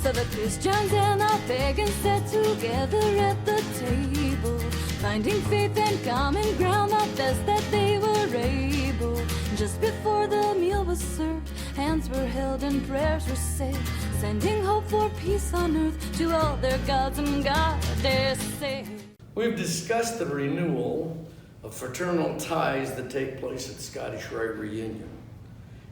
So the Christians and the pagans sat together at the table, finding faith and common ground the best that they were able. Just before the meal was served, hands were held and prayers were said, sending hope for peace on earth to all their gods and goddesses. We've discussed the renewal of fraternal ties that take place at Scottish Rite reunion.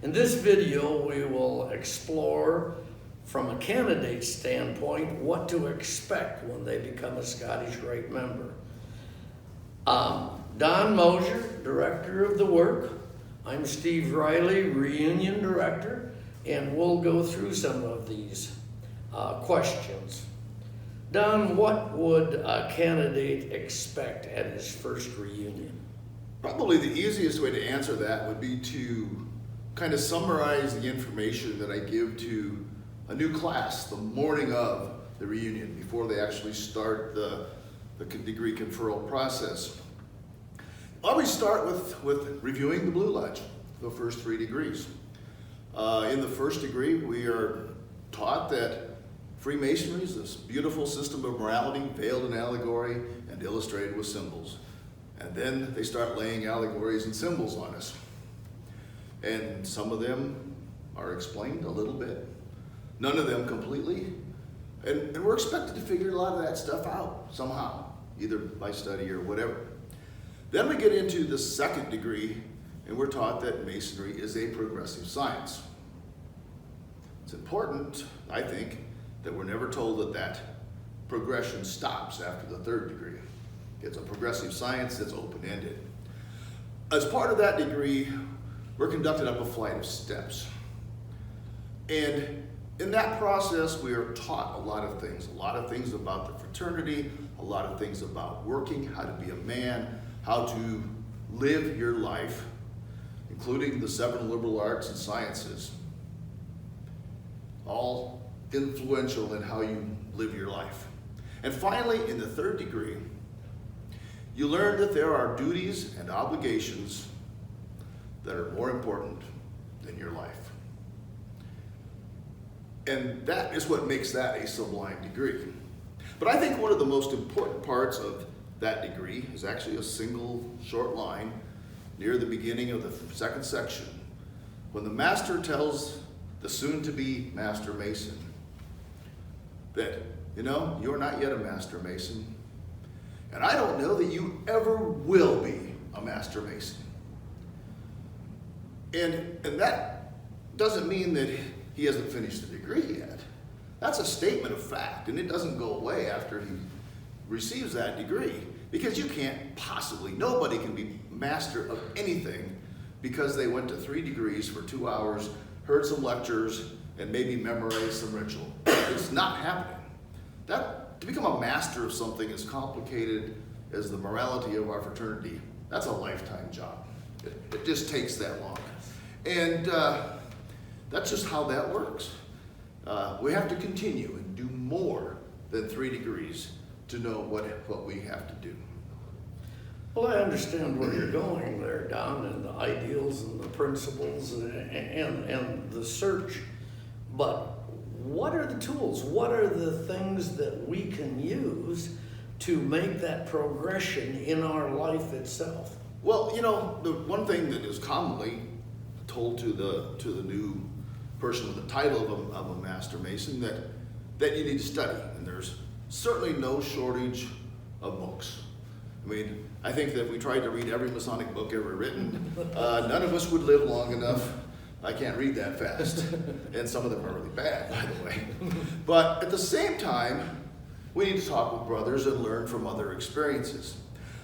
In this video, we will explore from a candidate's standpoint what to expect when they become a Scottish Rite member. Don Mosier, director of the work. I'm Steve Riley, reunion director, and we'll go through some of these questions. Don, what would a candidate expect at his first reunion? Probably the easiest way to answer that would be to kind of summarize the information that I give to a new class the morning of the reunion, before they actually start the degree conferral process. I always start with reviewing the Blue Lodge, the first 3 degrees. In the first degree, we are taught that Freemasonry is this beautiful system of morality, veiled in allegory and illustrated with symbols. And then they start laying allegories and symbols on us. And some of them are explained a little bit, none of them completely. And we're expected to figure a lot of that stuff out somehow, either by study or whatever. Then we get into the second degree, and we're taught that Masonry is a progressive science. It's important, I think, that we're never told that progression stops after the third degree. It's a progressive science that's open-ended. As part of that degree, we're conducted up a flight of steps. And in that process, we are taught a lot of things about the fraternity, a lot of things about working, how to be a man, how to live your life, including the 7 liberal arts and sciences, all influential in how you live your life. And finally, in the third degree, you learn that there are duties and obligations that are more important than your life. And that is what makes that a sublime degree. But I think one of the most important parts of that degree is actually a single short line near the beginning of the second section, when the master tells the soon-to-be Master Mason that, you're not yet a Master Mason, and I don't know that you ever will be a Master Mason. And that doesn't mean that he hasn't finished the degree yet. That's a statement of fact, and it doesn't go away after he receives that degree, because you can't possibly, nobody can be master of anything because they went to 3 degrees for 2 hours, heard some lectures, and maybe memorized some ritual. It's not happening. To become a master of something as complicated as the morality of our fraternity, that's a lifetime job. It just takes that long. And that's just how that works. We have to continue and do more than 3 degrees to know what we have to do. Well, I understand where you're going there, Don, and the ideals and the principles and the search. But what are the tools? What are the things that we can use to make that progression in our life itself? Well, the one thing that is commonly told to the new person with the title of a Master Mason that you need to study, and there's certainly no shortage of books. I mean, I think that if we tried to read every Masonic book ever written, none of us would live long enough. I can't read that fast, and some of them are really bad, by the way. But at the same time, we need to talk with brothers and learn from other experiences.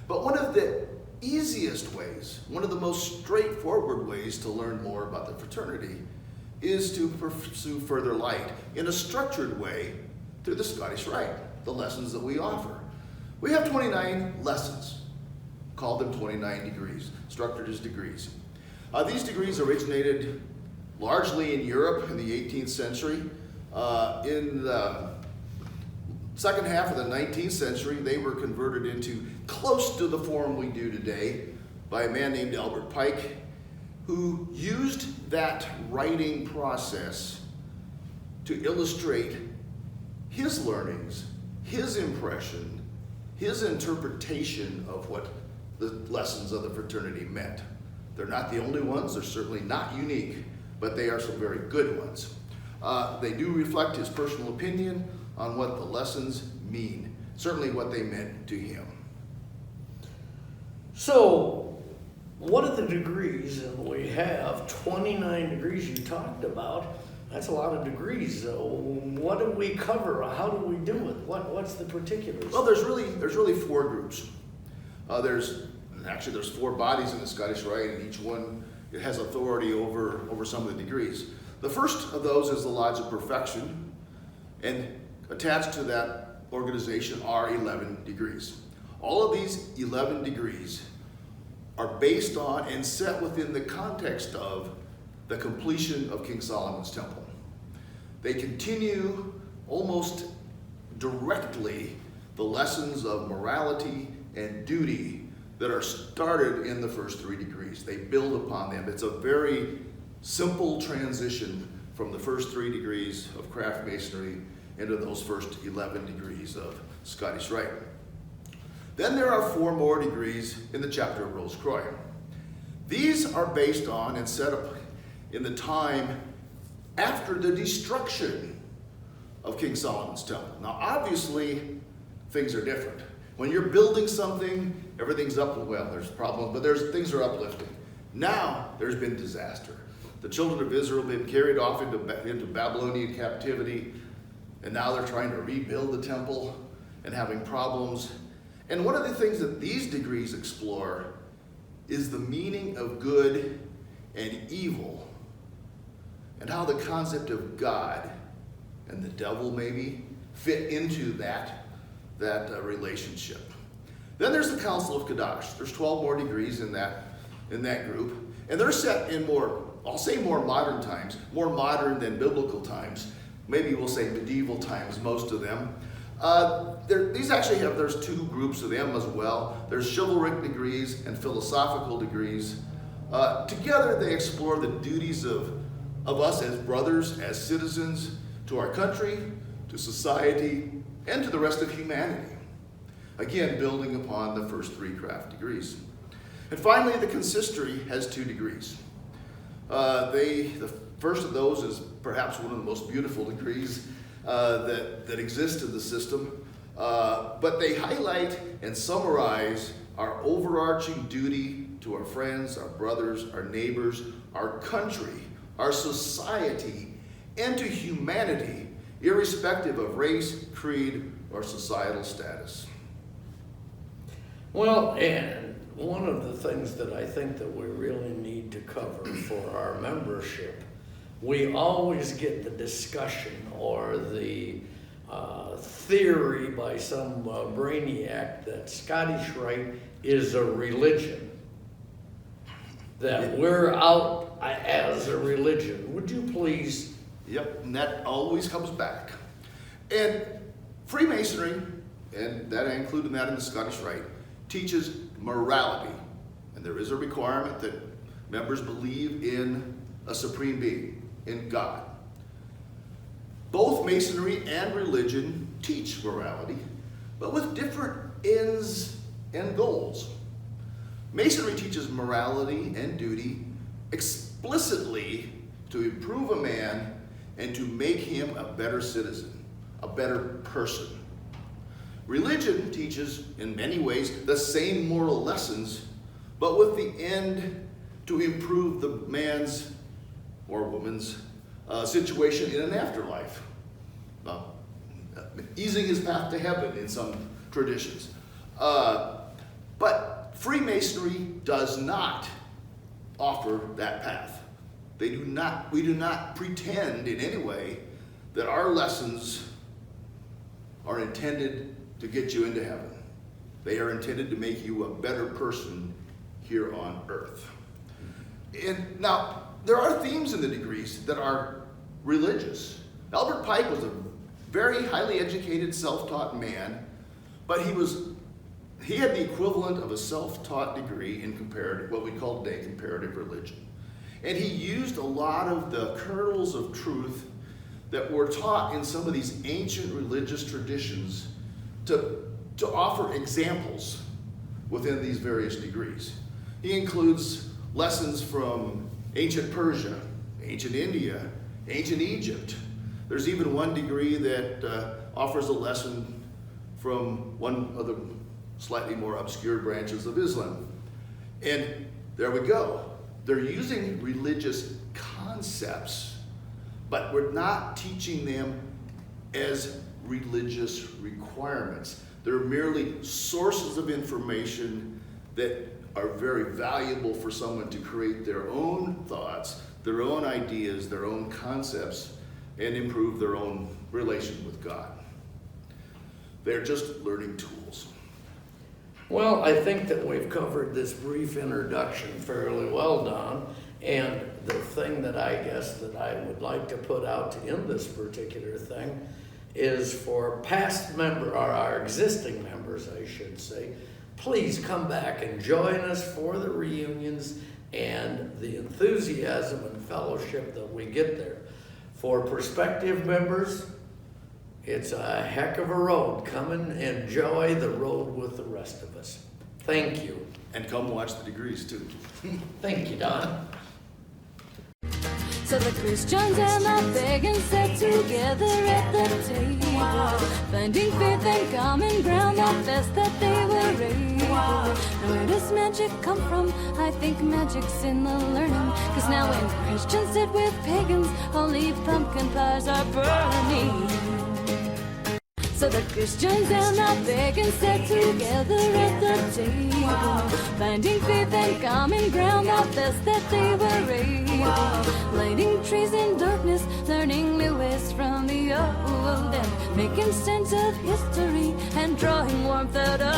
But one of the easiest ways, one of the most straightforward ways to learn more about the fraternity is to pursue further light in a structured way through the Scottish Rite, the lessons that we offer. We have 29 lessons, call them 29 degrees, structured as degrees. These degrees originated largely in Europe in the 18th century. In the second half of the 19th century, they were converted into close to the form we do today by a man named Albert Pike, who used that writing process to illustrate his learnings, his impression, his interpretation of what the lessons of the fraternity meant. They're not the only ones, they're certainly not unique, but they are some very good ones. They do reflect his personal opinion on what the lessons mean, certainly what they meant to him. So, what are the degrees? And we have 29 degrees you talked about. That's a lot of degrees. What do we cover? How do we do it? What's the particulars? Well, there's really four groups. There's 4 bodies in the Scottish Rite, and each one it has authority over some of the degrees. The first of those is the Lodge of Perfection, and attached to that organization are 11 degrees. All of these 11 degrees are based on and set within the context of the completion of King Solomon's temple. They continue almost directly the lessons of morality and duty that are started in the first 3 degrees. They build upon them. It's a very simple transition from the first 3 degrees of craft masonry into those first 11 degrees of Scottish Rite. Then there are 4 more degrees in the chapter of Rose Croix. These are based on and set up in the time after the destruction of King Solomon's temple. Now, obviously, things are different. When you're building something, everything's up, well, there's problems, but things are uplifting. Now, there's been disaster. The children of Israel have been carried off into Babylonian captivity, and now they're trying to rebuild the temple and having problems. And one of the things that these degrees explore is the meaning of good and evil, and how the concept of God and the devil maybe fit into that relationship. Then there's the Council of Kadash. There's 12 more degrees in that group, and they're set in more modern times, more modern than biblical times. Maybe we'll say medieval times, most of them. There's 2 groups of them as well. There's chivalric degrees and philosophical degrees. Together they explore the duties of us as brothers, as citizens, to our country, to society, and to the rest of humanity. Again, building upon the first 3 craft degrees. And finally, the consistory has 2 degrees. The first of those is perhaps one of the most beautiful degrees that exist in the system, but they highlight and summarize our overarching duty to our friends, our brothers, our neighbors, our country, our society, and to humanity, irrespective of race, creed, or societal status. Well, and one of the things that I think that we really need to cover for our membership, we always get the discussion or the theory by some brainiac that Scottish Rite is a religion, that we're out as a religion. Would you please? Yep, and that always comes back. And Freemasonry, and that I included that in the Scottish Rite, teaches morality. And there is a requirement that members believe in a supreme being, in God. Both Masonry and religion teach morality, but with different ends and goals. Masonry teaches morality and duty explicitly to improve a man and to make him a better citizen, a better person. Religion teaches, in many ways, the same moral lessons, but with the end to improve the man's or woman's situation in an afterlife, easing his path to heaven in some traditions. But Freemasonry does not offer that path. We do not pretend in any way that our lessons are intended to get you into heaven. They are intended to make you a better person here on earth. And now, there are themes in the degrees that are religious. Albert Pike was a very highly educated, self-taught man, but he had the equivalent of a self-taught degree in what we call today comparative religion. And he used a lot of the kernels of truth that were taught in some of these ancient religious traditions to offer examples within these various degrees. He includes lessons from ancient Persia, ancient India, ancient Egypt. There's even one degree that offers a lesson from one of the slightly more obscure branches of Islam. And there we go. They're using religious concepts, but we're not teaching them as religious requirements. They're merely sources of information that are very valuable for someone to create their own thoughts, their own ideas, their own concepts, and improve their own relation with God. They're just learning tools. Well, I think that we've covered this brief introduction fairly well, Don. And the thing that I guess that I would like to put out to end this particular thing is for past member, or our existing members, I should say, please come back and join us for the reunions and the enthusiasm and fellowship that we get there. For prospective members, it's a heck of a road. Come and enjoy the road with the rest of us. Thank you. And come watch the degrees too. Thank you, Don. So the Christians and the pagans sat together at the table, finding faith and common ground, the best that they were able. Now where does magic come from? I think magic's in the learning, 'cause now when Christians sit with pagans, only pumpkin pies are burning. So the Christians and the pagans sat together at the table, finding faith and common ground, the best that they were able. Lighting trees in darkness, learning new ways from the old, and making sense of history and drawing warmth out of